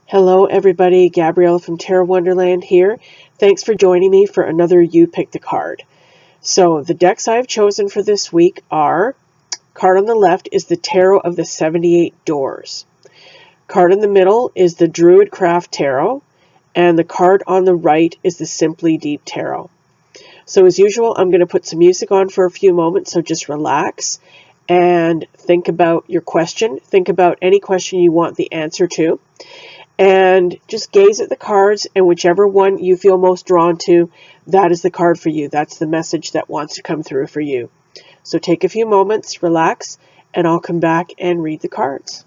Hello everybody, Gabrielle from Tarot Wonderland here. Thanks for joining me for another You Pick the Card. So the decks I've chosen for this week are, card on the left is the Tarot of the 78 Doors. Card in the middle is the Druid Craft Tarot, and the card on the right is the Simply Deep Tarot. So as usual, I'm going to put some music on for a few moments, so just relax and think about your question. Think about any question you want the answer to. And just gaze at the cards, and whichever one you feel most drawn to, that is the card for you. That's the message that wants to come through for you. So take a few moments, relax, and I'll come back and read the cards.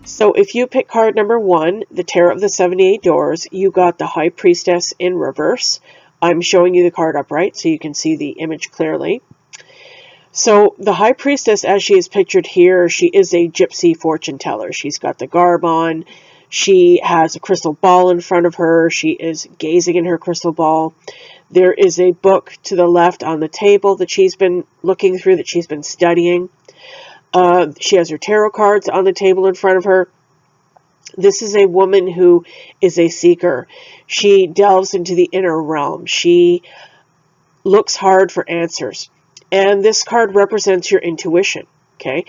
So if you pick card number 1, the Tarot of the 78 Doors, you got the High Priestess in reverse. I'm showing you the card upright so you can see the image clearly. So the High Priestess, as she is pictured here, she is a gypsy fortune teller. She's got the garb on. She has a crystal ball in front of her. She is gazing in her crystal ball. There is a book to the left on the table that she's been looking through, that she's been studying. She has her tarot cards on the table in front of her. This is a woman who is a seeker. She delves into the inner realm. She looks hard for answers. And this card represents your intuition, okay?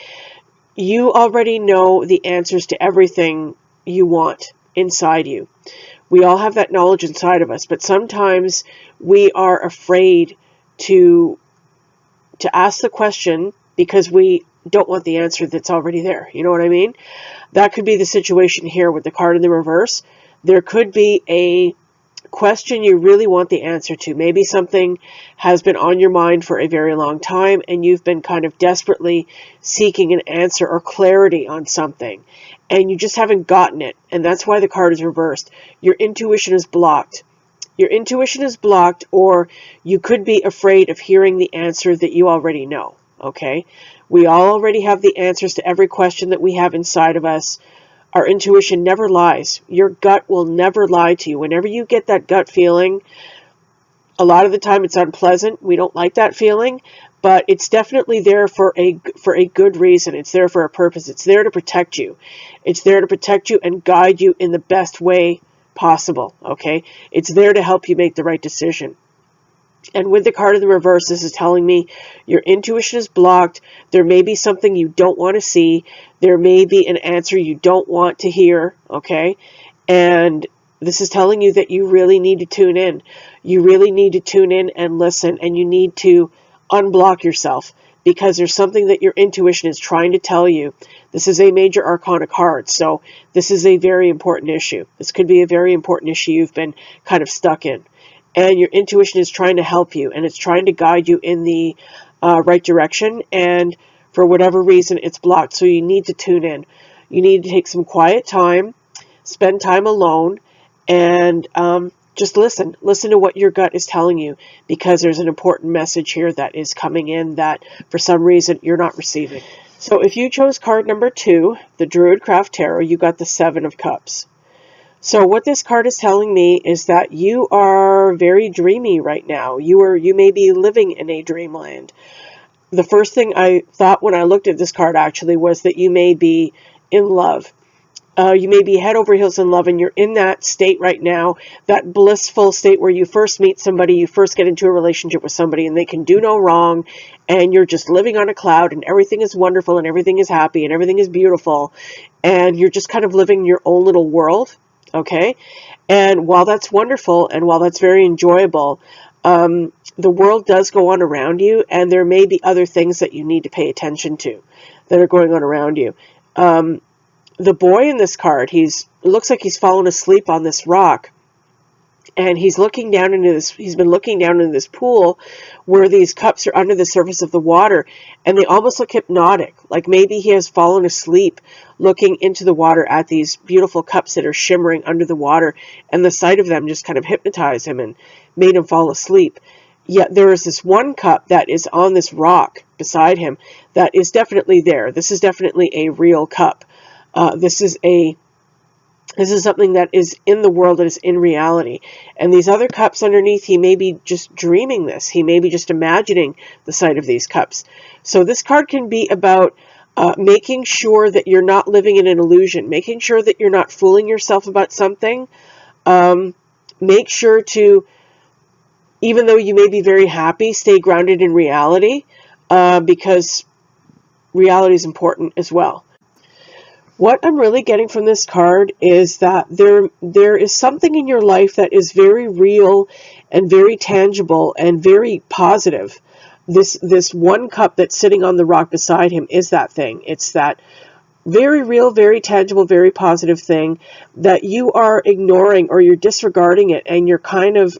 You already know the answers to everything you want inside you. We all have that knowledge inside of us, but sometimes we are afraid to ask the question because we don't want the answer that's already there. You know what I mean? That could be the situation here with the card in the reverse. There could be a question you really want the answer to. Maybe something has been on your mind for a very long time and you've been kind of desperately seeking an answer or clarity on something and you just haven't gotten it. And that's why the card is reversed. Your intuition is blocked. Your intuition is blocked, or you could be afraid of hearing the answer that you already know. Okay? We all already have the answers to every question that we have inside of us. Our intuition never lies. Your gut will never lie to you. Whenever you get that gut feeling, a lot of the time it's unpleasant. We don't like that feeling, but it's definitely there for a good reason. It's there for a purpose. It's there to protect you. It's there to protect you and guide you in the best way possible. Okay? It's there to help you make the right decision. And with the card in the reverse, this is telling me your intuition is blocked. There may be something you don't want to see. There may be an answer you don't want to hear, okay? And this is telling you that you really need to tune in. You really need to tune in and listen, and you need to unblock yourself because there's something that your intuition is trying to tell you. This is a major arcana card, so this is a very important issue. This could be a very important issue you've been kind of stuck in. And your intuition is trying to help you, and it's trying to guide you in the right direction, and for whatever reason, it's blocked. So you need to tune in. You need to take some quiet time, spend time alone, and just listen. Listen to what your gut is telling you, because there's an important message here that is coming in that for some reason you're not receiving. So if you chose card number 2, the Druid Craft Tarot, you got the 7 of Cups. So what this card is telling me is that you are very dreamy right now. You may be living in a dreamland. The first thing I thought when I looked at this card actually was that you may be in love. You may be head over heels in love, and you're in that state right now, that blissful state where you first meet somebody, you first get into a relationship with somebody, and they can do no wrong, and you're just living on a cloud, and everything is wonderful, and everything is happy, and everything is beautiful, and you're just kind of living your own little world. Okay, and while that's wonderful and while that's very enjoyable, the world does go on around you, and there may be other things that you need to pay attention to that are going on around you. the boy in this card, it looks like he's fallen asleep on this rock. And he's looking down into this, he's been looking down into this pool where these cups are under the surface of the water, and they almost look hypnotic, like maybe he has fallen asleep looking into the water at these beautiful cups that are shimmering under the water, and the sight of them just kind of hypnotized him and made him fall asleep. Yet there is this one cup that is on this rock beside him that is definitely there. This is definitely a real cup. This is something that is in the world, that is in reality. And these other cups underneath, he may be just dreaming this. He may be just imagining the sight of these cups. So this card can be about making sure that you're not living in an illusion, making sure that you're not fooling yourself about something. Make sure to, even though you may be very happy, stay grounded in reality, because reality is important as well. What I'm really getting from this card is that there is something in your life that is very real and very tangible and very positive. This one cup that's sitting on the rock beside him is that thing. It's that very real, very tangible, very positive thing that you are ignoring, or you're disregarding it, and you're kind of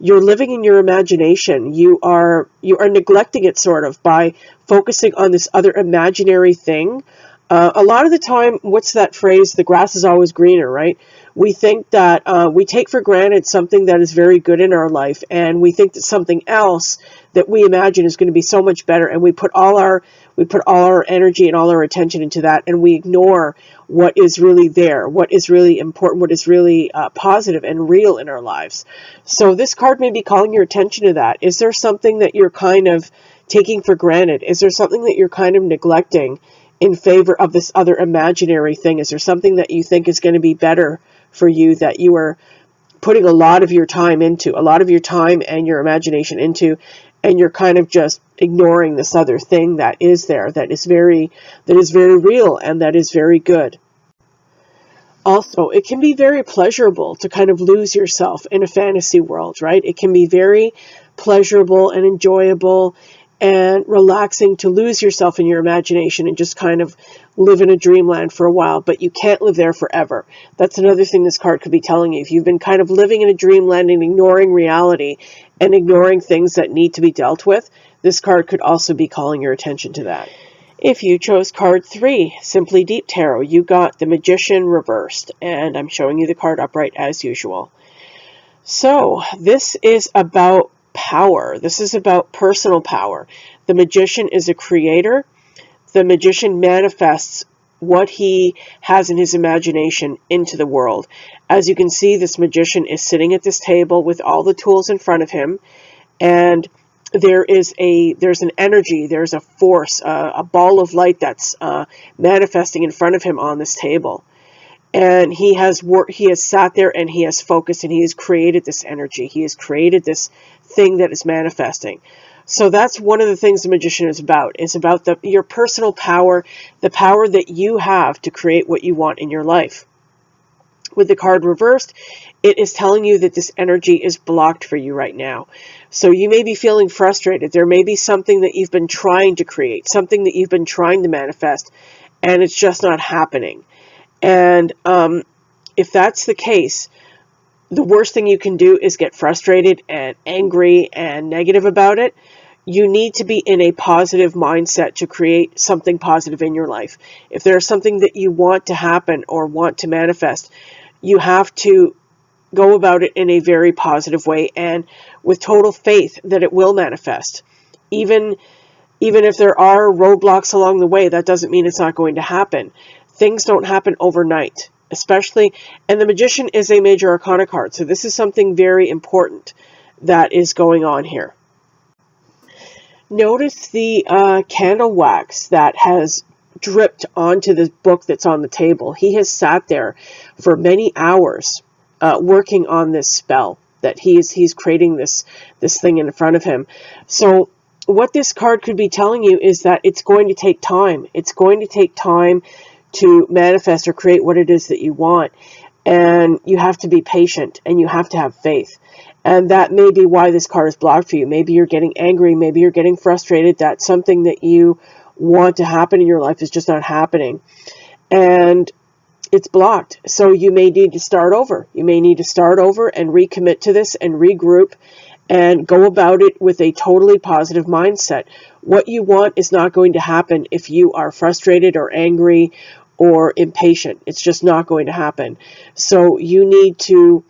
you're living in your imagination. You are neglecting it, sort of, by focusing on this other imaginary thing. A lot of the time, what's that phrase? The grass is always greener, right? We think that we take for granted something that is very good in our life, and we think that something else that we imagine is going to be so much better, and we put all our energy and all our attention into that, and we ignore what is really there, what is really important, what is really positive and real in our lives. So this card may be calling your attention to that. Is there something that you're kind of taking for granted? Is there something that you're kind of neglecting in favor of this other imaginary thing? Is there something that you think is going to be better for you that you are putting a lot of your time into, a lot of your time and your imagination into, and you're kind of just ignoring this other thing that is there, that is very real and that is very good? Also, it can be very pleasurable to kind of lose yourself in a fantasy world, right? It can be very pleasurable and enjoyable and relaxing to lose yourself in your imagination and just kind of live in a dreamland for a while, but you can't live there forever. That's another thing this card could be telling you. If you've been kind of living in a dreamland and ignoring reality and ignoring things that need to be dealt with, this card could also be calling your attention to that. If you chose card 3, Simply Deep Tarot, you got the Magician reversed, and I'm showing you the card upright as usual. So this is about power. This is about personal power. The Magician is a creator. The Magician manifests what he has in his imagination into the world. As you can see, this Magician is sitting at this table with all the tools in front of him, and there's an energy, there's a force, a ball of light that's manifesting in front of him on this table. And he has sat there and he has focused and he has created this energy. He has created this thing that is manifesting. So that's one of the things the Magician is about. It's about your personal power, the power that you have to create what you want in your life. With the card reversed, it is telling you that this energy is blocked for you right now. So you may be feeling frustrated. There may be something that you've been trying to create, something that you've been trying to manifest, and it's just not happening. And if that's the case, the worst thing you can do is get frustrated and angry and negative about it. You need to be in a positive mindset to create something positive in your life. If there's something that you want to happen or want to manifest, you have to go about it in a very positive way and with total faith that it will manifest. Even if there are roadblocks along the way, that doesn't mean it's not going to happen. Things don't happen overnight, especially, and the Magician is a major arcana card, so this is something very important that is going on here. Notice the candle wax that has dripped onto the book that's on the table. He has sat there for many hours working on this spell that he's creating this thing in front of him. So what this card could be telling you is that it's going to take time. It's going to take time to manifest or create what it is that you want. And you have to be patient and you have to have faith. And that may be why this card is blocked for you. Maybe you're getting angry. Maybe you're getting frustrated that something that you want to happen in your life is just not happening. and it's blocked. So you may need to start over. You may need to start over and recommit to this and regroup and go about it with a totally positive mindset. What you want is not going to happen if you are frustrated or angry or impatient. It's just not going to happen. So you need to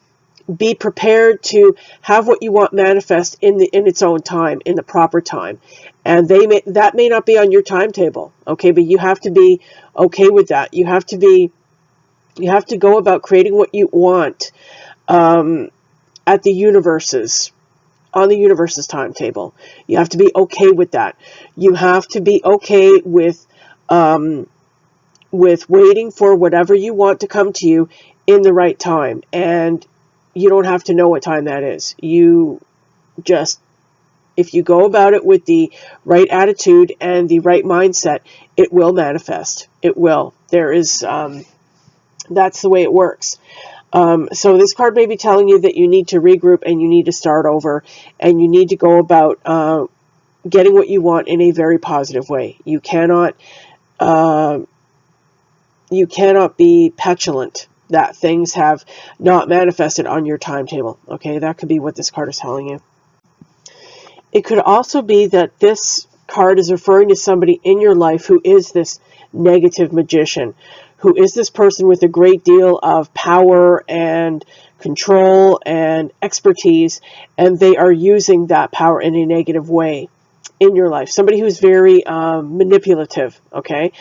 be prepared to have what you want manifest in its own time, in the proper time. And that may not be on your timetable, okay? But you have to be okay with that. You have to go about creating what you want on the universe's timetable. You have to be okay with that. You have to be okay with waiting for whatever you want to come to you in the right time. And you don't have to know what time that is. If you go about it with the right attitude and the right mindset, it will manifest. It will. That's the way it works. So this card may be telling you that you need to regroup and you need to start over, and you need to go about getting what you want in a very positive way. You cannot be petulant that things have not manifested on your timetable. Okay, that could be what this card is telling you. It could also be that this card is referring to somebody in your life who is this negative magician, who is this person with a great deal of power and control and expertise, and they are using that power in a negative way in your life. Somebody who's very manipulative, okay?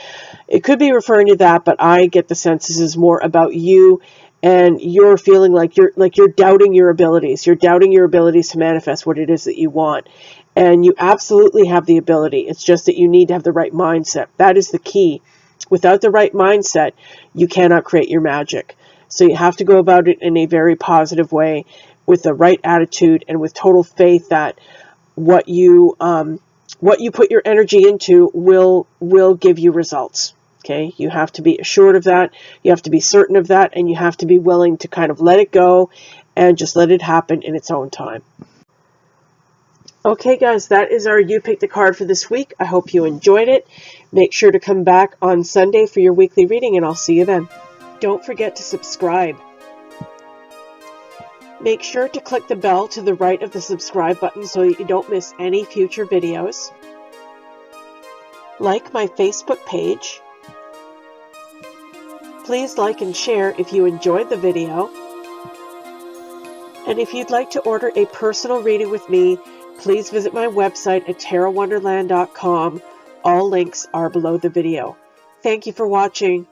It could be referring to that, but I get the sense this is more about you, and you're feeling like you're doubting your abilities. You're doubting your abilities to manifest what it is that you want. And you absolutely have the ability. It's just that you need to have the right mindset. That is the key. Without the right mindset, you cannot create your magic. So you have to go about it in a very positive way, with the right attitude and with total faith that what you put your energy into will give you results. Okay, you have to be assured of that. You have to be certain of that, and you have to be willing to kind of let it go and just let it happen in its own time. Okay, guys, that is our You Pick the Card for this week. I hope you enjoyed it. Make sure to come back on Sunday for your weekly reading, and I'll see you then. Don't forget to subscribe. Make sure to click the bell to the right of the subscribe button so that you don't miss any future videos. Like my Facebook page. Please like and share if you enjoyed the video. And if you'd like to order a personal reading with me, please visit my website at tarotwonderland.com. All links are below the video. Thank you for watching.